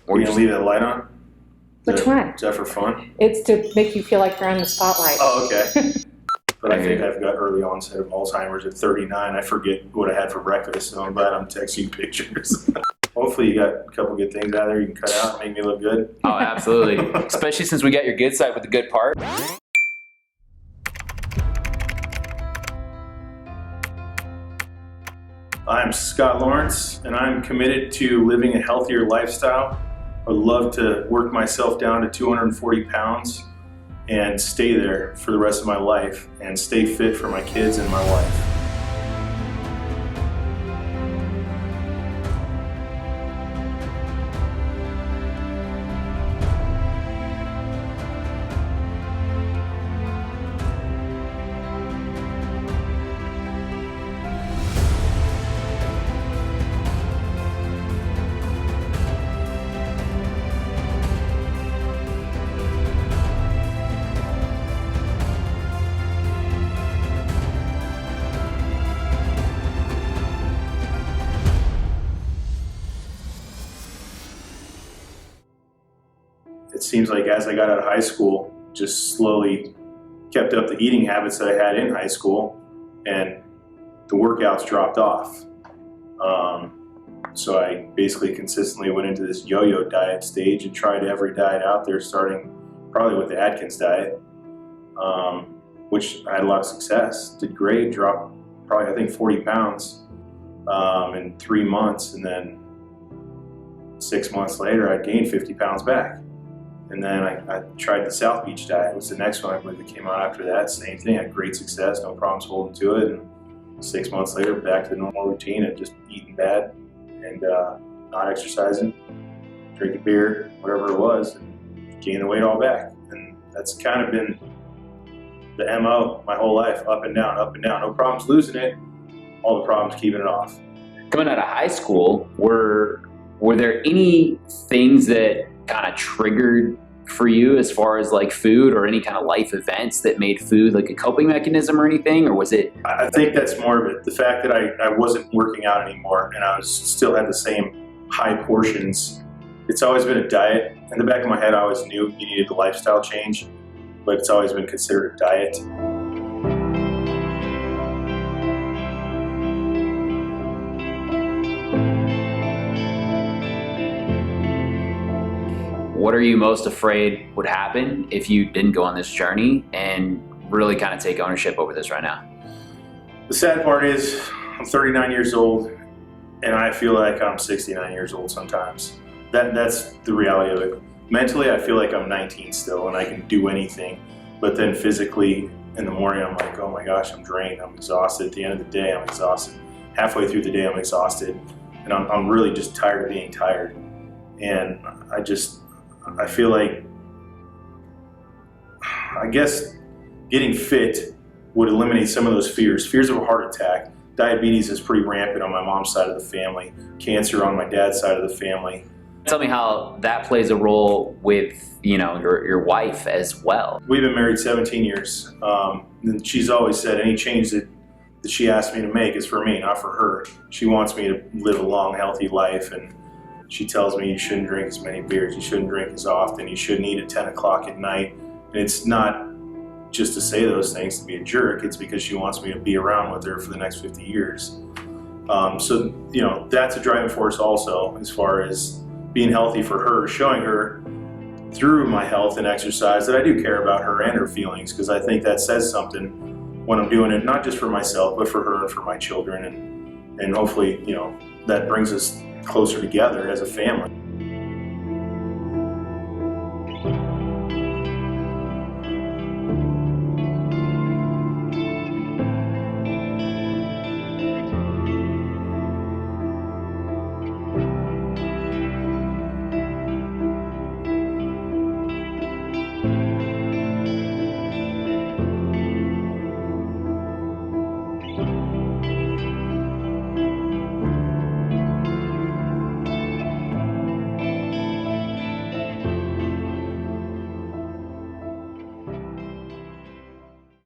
Or You gonna leave that light on? Which one? Is that for fun? It's to make you feel like you're on the spotlight. Oh, okay. But I think I've got early onset of Alzheimer's at 39. I forget what I had for breakfast, so I'm glad I'm texting you pictures. Hopefully you got a couple good things out there you can cut out and make me look good. Oh, absolutely. Especially since we got your good side with the good part. I'm Scott Lawrence, and I'm committed to living a healthier lifestyle. I would love to work myself down to 240 pounds and stay there for the rest of my life and stay fit for my kids and my wife. It seems like as I got out of high school, just slowly kept up the eating habits that I had in high school, and the workouts dropped off. So I basically consistently went into this yo-yo diet stage and tried every diet out there, starting probably with the Atkins diet, which I had a lot of success, did great, dropped probably I think 40 pounds in 3 months, and then 6 months later I gained 50 pounds back. And then I tried the South Beach diet. It was the next one I believe that came out after that. Same thing, I had great success, no problems holding to it. And 6 months later, back to the normal routine of just eating bad and not exercising, drinking beer, whatever it was, and gaining the weight all back. And that's kind of been the MO my whole life, up and down, no problems losing it, all the problems keeping it off. Coming out of high school, were there any things that kind of triggered for you as far as like food or any kind of life events that made food like a coping mechanism or anything, or was it? I think that's more of it. The fact that I wasn't working out anymore and I was still had the same high portions. It's always been a diet. In the back of my head, I always knew you needed the lifestyle change, but it's always been considered a diet. What are you most afraid would happen if you didn't go on this journey and really kind of take ownership over this right now? The sad part is I'm 39 years old and I feel like I'm 69 years old sometimes. That's the reality of it. Mentally, I feel like I'm 19 still and I can do anything, but then physically in the morning, I'm like, oh my gosh, I'm drained, I'm exhausted. At the end of the day, I'm exhausted. Halfway through the day, I'm exhausted, and I'm really just tired of being tired. And I feel like, I guess getting fit would eliminate some of those fears. Fears of a heart attack. Diabetes is pretty rampant on my mom's side of the family. Cancer on my dad's side of the family. Tell me how that plays a role with, you know, your wife as well. We've been married 17 years. And she's always said any change that she asks me to make is for me, not for her. She wants me to live a long, healthy life, and she tells me you shouldn't drink as many beers, you shouldn't drink as often, you shouldn't eat at 10 o'clock at night. And it's not just to say those things to be a jerk, it's because she wants me to be around with her for the next 50 years. So, you know, that's a driving force also as far as being healthy for her, showing her through my health and exercise that I do care about her and her feelings, because I think that says something when I'm doing it, not just for myself, but for her and for my children. And hopefully, you know, that brings us closer together as a family.